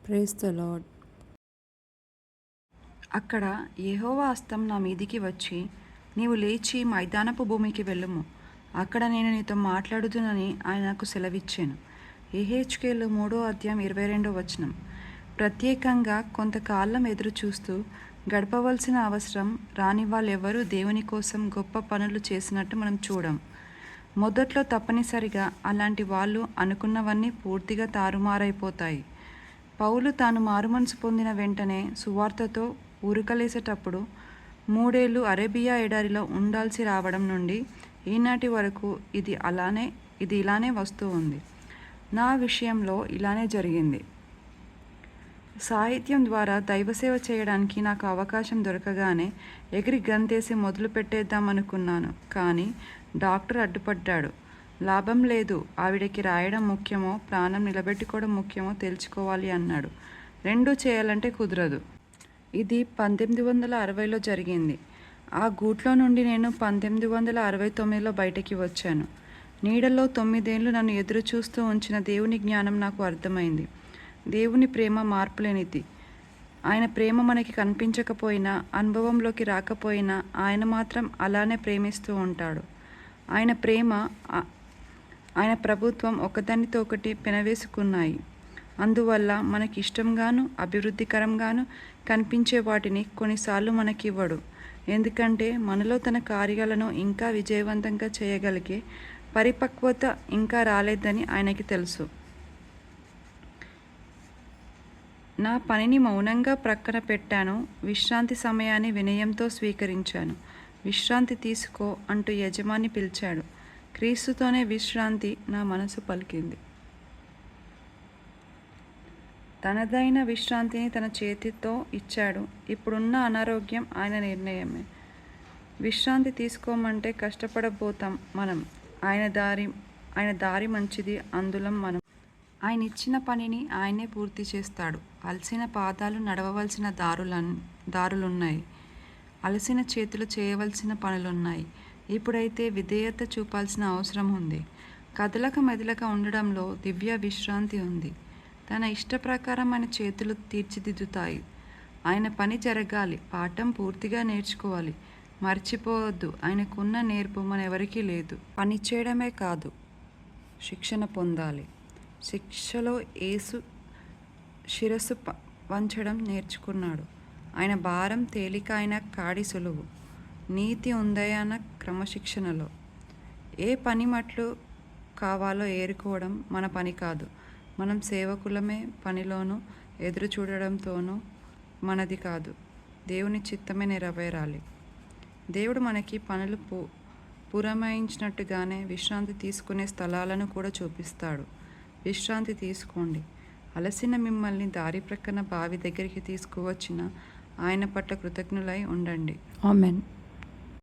Praise the lord. అక్కడ యెహోవా హస్తం నా మీదికి వచ్చి, నీవు లేచి మైదానపు భూమికి వెళ్ళుము, అక్కడ నేను నీతో మాట్లాడుదునని ఆయన నాకు సెలవిచ్చాను. యెహెజ్కేలు 3:22. ప్రత్యేకంగా కొంతకాలం ఎదురు చూస్తూ గడపవలసిన అవసరం రాని వాళ్ళెవరూ దేవుని కోసం గొప్ప పనులు చేసినట్టు మనం చూడం. మొదట్లో తప్పనిసరిగా అలాంటి వాళ్ళు అనుకున్నవన్నీ పూర్తిగా తారుమారైపోతాయి. పౌలు తాను మారుమనసు పొందిన వెంటనే సువార్తతో ఉరకలేసేటప్పుడు 3 ఏళ్ళు అరేబియా ఎడారిలో ఉండాల్సి రావడం నుండి ఈనాటి వరకు ఇది ఇలానే వస్తూ ఉంది. నా విషయంలో ఇలానే జరిగింది. సాహిత్యం ద్వారా దైవసేవ చేయడానికి నాకు అవకాశం దొరకగానే ఎగిరి గంతేసి మొదలు పెట్టేద్దామనుకున్నాను. కానీ డాక్టర్ అడ్డుపడ్డాడు. లాభం లేదు, ఆవిడకి రాయడం ముఖ్యమో ప్రాణం నిలబెట్టుకోవడం ముఖ్యమో తెలుసుకోవాలి అన్నాడు. రెండూ చేయాలంటే కుదరదు. ఇది 1860లో జరిగింది. ఆ గూట్లో నుండి నేను 1869లో బయటికి వచ్చాను. నీడలో 9 ఏళ్ళు నన్ను ఎదురు చూస్తూ ఉంచిన దేవుని జ్ఞానం నాకు అర్థమైంది. దేవుని ప్రేమ మార్పులేనిది. ఆయన ప్రేమ మనకి కనిపించకపోయినా, అనుభవంలోకి రాకపోయినా ఆయన మాత్రం అలానే ప్రేమిస్తూ ఉంటాడు. ఆయన ప్రేమ, ఆయన ప్రభుత్వం ఒకదానితో ఒకటి పెనవేసుకున్నాయి. అందువల్ల మనకి ఇష్టంగాను అభివృద్ధికరంగాను కనిపించే వాటిని కొన్నిసార్లు మనకివ్వడు. ఎందుకంటే మనలో తన కార్యాలను ఇంకా విజయవంతంగా చేయగలిగే పరిపక్వత ఇంకా రాలేదని ఆయనకి తెలుసు. నా పనిని మౌనంగా ప్రక్కన పెట్టాను. విశ్రాంతి సమయాన్ని వినయంతో స్వీకరించాను. విశ్రాంతి తీసుకో అంటూ యజమాని పిలిచాడు. క్రీస్తుతోనే విశ్రాంతి నా మనసు పలికింది. తనదైన విశ్రాంతిని తన చేతితో ఇచ్చాడు. ఇప్పుడున్న అనారోగ్యం ఆయన నిర్ణయమే. విశ్రాంతి తీసుకోమంటే కష్టపడబోతాం మనం. ఆయన దారి మంచిది, అందులం మనం. ఆయన ఇచ్చిన పనిని ఆయనే పూర్తి చేస్తాడు. అలసిన పాదాలు నడవవలసిన దారులున్నాయి. అలసిన చేతులు చేయవలసిన పనులున్నాయి. ఇప్పుడైతే విధేయత చూపాల్సిన అవసరం ఉంది. కదలక మెదలక ఉండడంలో దివ్య విశ్రాంతి ఉంది. తన ఇష్ట ప్రకారం ఆయన చేతులు తీర్చిదిద్దుతాయి. ఆయన పని జరగాలి. పాఠం పూర్తిగా నేర్చుకోవాలి. మర్చిపోవద్దు, ఆయనకున్న నేర్పు మనెవరికీ లేదు. పని చేయడమే కాదు, శిక్షణ పొందాలి. శిక్షలో యేసు శిరస్సు వంచడం నేర్చుకున్నాడు. ఆయన భారం తేలిక, ఆయన కాడి సులువు. నీతి ఉందయన క్రమశిక్షణలో. ఏ పనిమట్లు కావాలో ఏరుకోవడం మన పని కాదు. మనం సేవకులమే. పనిలోనూ ఎదురు చూడడంతోనూ మనది కాదు. దేవుని చిత్తమే నెరవేరాలి. దేవుడు మనకి పనులు పురమాయించినట్టుగానే విశ్రాంతి తీసుకునే స్థలాలను కూడా చూపిస్తాడు. విశ్రాంతి తీసుకోండి. అలసిన మిమ్మల్ని దారి ప్రక్కన బావి దగ్గరికి తీసుకువచ్చిన ఆయన పట్ల కృతజ్ఞులై ఉండండి. ఆమెన్.